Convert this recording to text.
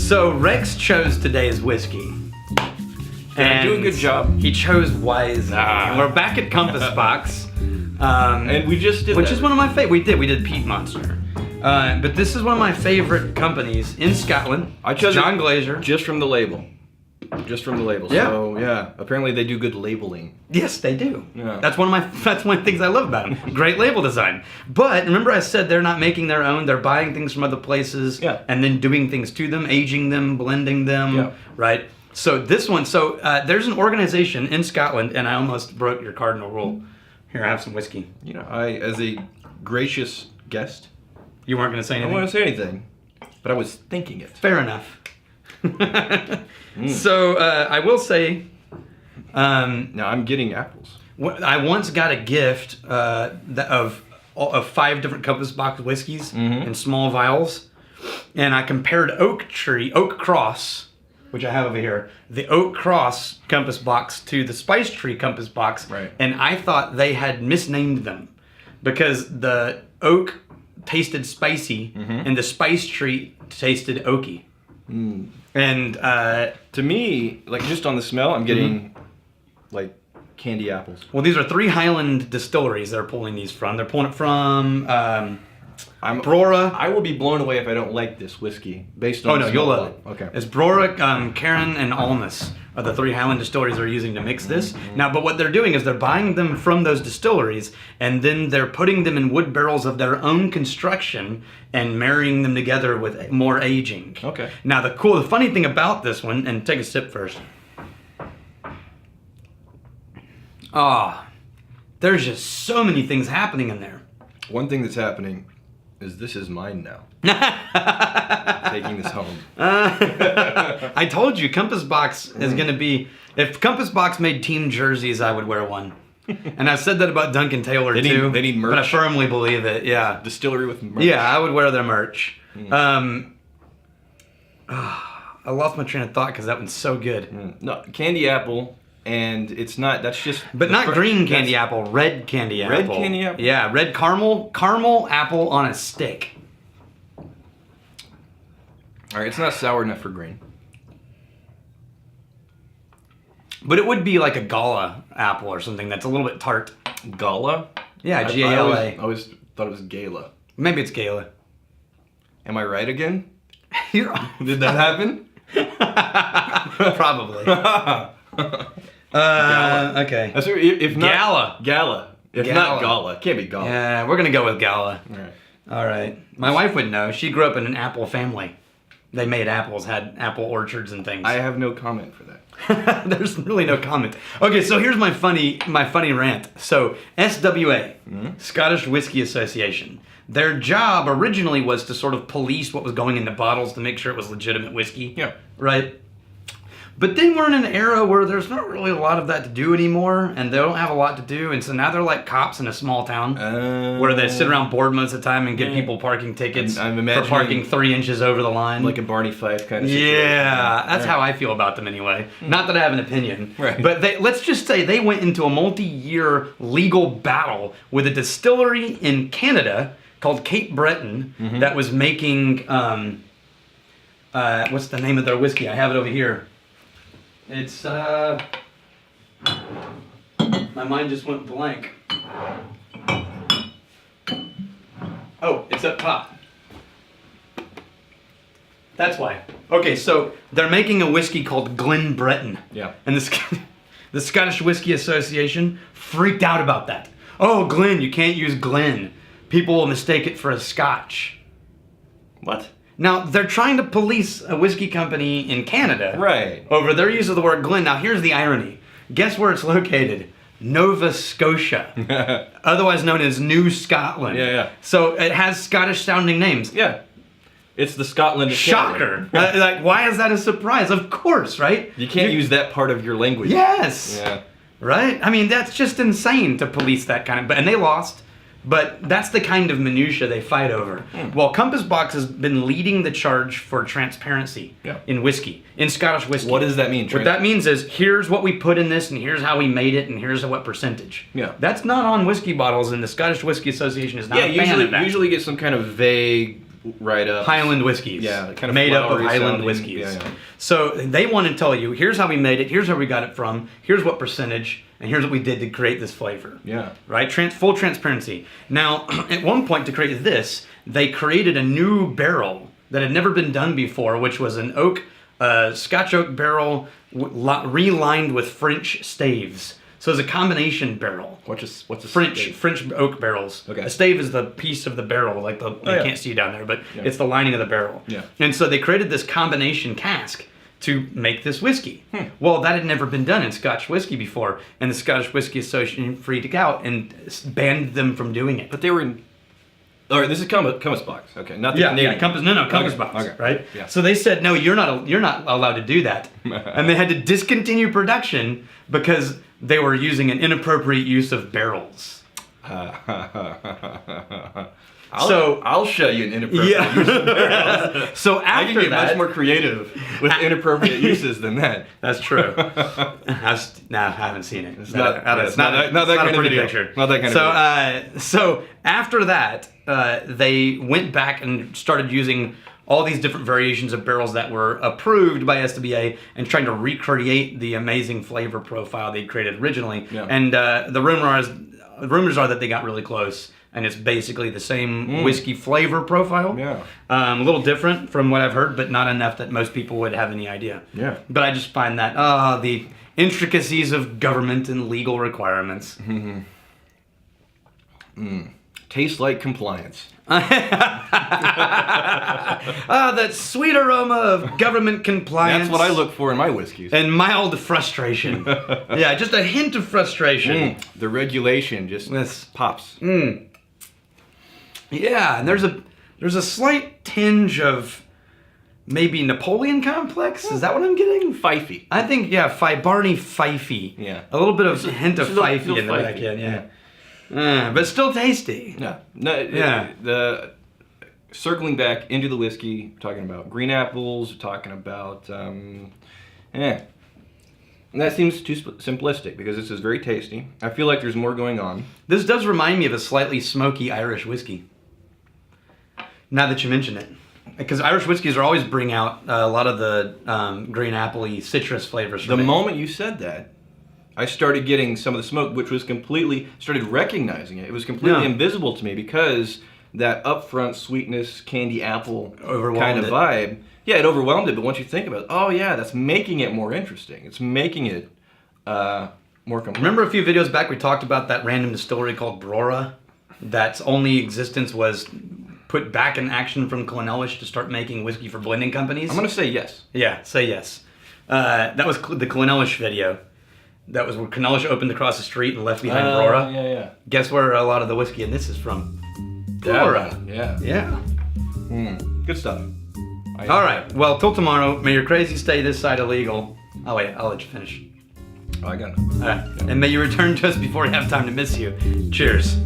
So Rex chose today's whiskey. And do a good job. He chose wisely. And we're back at Compass Box. And we just did Which that. is one of my favorite. We did Peat Monster. But this is one of my favorite companies in Scotland. I chose John Glaser. Just from the label. Just from the label. Yeah. So yeah, apparently they do good labeling. Yes, they do. Yeah. That's one of the things I love about them. Great label design. But remember I said they're not making their own. They're buying things from other places and then doing things to them, aging them, blending them, right? So this one, there's an organization in Scotland, and I almost broke your cardinal rule. Here, I have some whiskey. You know, I, as a gracious guest, You weren't going to say I anything? don't want to say anything, but I was thinking it. Fair enough. So I will say, Now I'm getting apples. I once got a gift of 5 different Compass Box whiskeys in small vials, and I compared Oak Cross, which I have over here, the Oak Cross Compass Box to the Spice Tree Compass Box, Right. and I thought they had misnamed them because the Oak tasted spicy and the Spice Tree tasted oaky. And To me, like just on the smell, I'm getting like candy apples. well, these are 3 Highland distilleries they're pulling these from. They're pulling it from Brora. I will be blown away if I don't like this whiskey based on. Oh no, the you'll smell. love it. Okay. It's Brora, Cairn, and Almas are the 3 Highland distilleries they're using to mix this. Now, but what they're doing is they're buying them from those distilleries, and then they're putting them in wood barrels of their own construction and marrying them together with more aging. Okay. Now, the funny thing about this one, and take a sip first. There's just so many things happening in there. One thing that's happening is this is mine now. Taking this home. I told you, Compass Box is going to be... If Compass Box made team jerseys, I would wear one. And I've said that about Duncan Taylor, too. They need merch. But I firmly believe it, yeah. Distillery with merch. Yeah, I would wear their merch. I lost my train of thought because that one's so good. No, candy apple, and it's not, that's just... But not green candy apple, red candy apple. Red candy apple? Yeah, red caramel apple on a stick. Alright, it's not sour enough for green. But it would be like a Gala apple or something that's a little bit tart. Gala? Yeah, I G-A-L-A. always thought it was Gala. Maybe it's Gala. Am I right again? You're Did that happen? Probably. Okay. That's right, if not... Gala. Gala. If not Gala. It can't be Gala. Yeah, we're going to go with Gala. Alright. All right. My wife would know. She grew up in an apple family. They made apples, had apple orchards and things. I have no comment for that. There's really no comment. Okay, so here's my funny rant. So SWA, Scottish Whisky Association, their job originally was to sort of police what was going into bottles to make sure it was legitimate whiskey. Yeah. Right? But then we're in an era where there's not really a lot of that to do anymore, and they don't have a lot to do, and so now they're like cops in a small town where they sit around bored most of the time and give people parking tickets I'm for imagining parking 3 inches over the line. Like a Barney Fife kind of situation. Yeah, that's how I feel about them anyway. Not that I have an opinion, Right. but let's just say they went into a multi-year legal battle with a distillery in Canada called Cape Breton that was making, what's the name of their whiskey? I have it over here. It's, my mind just went blank. Oh, it's up top. That's why. Okay, so they're making a whiskey called Glen Breton. Yeah. And the Scottish Whisky Association freaked out about that. Oh, Glen, you can't use Glen. People will mistake it for a Scotch. What? Now, they're trying to police a whiskey company in Canada Right. over their use of the word Glen. Now, here's the irony. Guess where it's located? Nova Scotia, otherwise known as New Scotland. Yeah. So it has Scottish-sounding names. Yeah. It's the Scotland of Shocker. Canada. Like, why is that a surprise? Of course, right? You can't use that part of your language. Yes. Yeah. Right? I mean, that's just insane to police that kind of... And they lost. But that's the kind of minutia they fight over. Well, Compass Box has been leading the charge for transparency in whiskey, in Scottish whiskey. What does that mean? What that means is, here's what we put in this, and here's how we made it, and here's what percentage. Yeah. That's not on whiskey bottles, and the Scottish Whiskey Association is not a fan of that. Usually get some kind of vague, right up Highland whiskeys. Yeah, kind of made up of flowery Highland sounding. whiskeys. Yeah. So they want to tell you, here's how we made it, here's where we got it from, here's what percentage, and here's what we did to create this flavor. Yeah. Right? Full transparency. Now, at one point to create this, they created a new barrel that had never been done before, which was an oak, Scotch oak barrel relined with French staves. So it's a combination barrel. What's a French oak barrels. Okay. A stave is the piece of the barrel, like you can't see down there, but it's the lining of the barrel. Yeah. And so they created this combination cask to make this whiskey. Well, that had never been done in Scotch whiskey before, and the Scottish Whiskey Association freaked out and banned them from doing it. But they were in. All right, this is Compass Box. Okay, not the Canadian. Compass Box. Okay. Right. Yeah. So they said, no, you're not allowed to do that, and they had to discontinue production because they were using an inappropriate use of barrels. I'll show you an inappropriate use of barrels. So after I can get that, much more creative with inappropriate uses than that. That's true. I haven't seen it. It's not that kind of video. Picture. Not that kind of video. So after that, they went back and started using all these different variations of barrels that were approved by SWA and trying to recreate the amazing flavor profile they created originally. Yeah. And the rumors are that they got really close, and it's basically the same whiskey flavor profile. Yeah. A little different from what I've heard, but not enough that most people would have any idea. Yeah. But I just find that the intricacies of government and legal requirements. Tastes like compliance. That sweet aroma of government compliance. That's what I look for in my whiskeys. And mild frustration. Yeah, just a hint of frustration. The regulation just pops. Yeah, and there's a slight tinge of maybe Napoleon complex. Is that what I'm getting? Fifey. I think, Barney Fifey. Yeah. A little bit of hint of Fifey in the back end, but still tasty. Yeah. The circling back into the whiskey, talking about green apples, talking about And that seems too simplistic because this is very tasty. I feel like there's more going on. This does remind me of a slightly smoky Irish whiskey. Now that you mention it. Because Irish whiskeys are always bring out a lot of the green apple-y citrus flavors from The moment you said that, I started getting some of the smoke, which was started recognizing it. It was completely invisible to me because that upfront sweetness, candy apple kind of vibe. Yeah, it overwhelmed it, but once you think about it, that's making it more interesting. It's making it more complex. Remember a few videos back we talked about that random distillery called Brora? That's only existence was put back in action from Clonelish to start making whiskey for blending companies? I'm going to say yes. Yeah, say yes. That was the Clonelish video. That was where Clonelish opened across the street and left behind Brora. Yeah. Guess where a lot of the whiskey in this is from? Brora. Yeah. Good stuff. All right. Well, till tomorrow. May your crazy stay this side illegal. Oh, wait. I'll let you finish. I got it. All right. Yeah. And may you return to us before you have time to miss you. Cheers.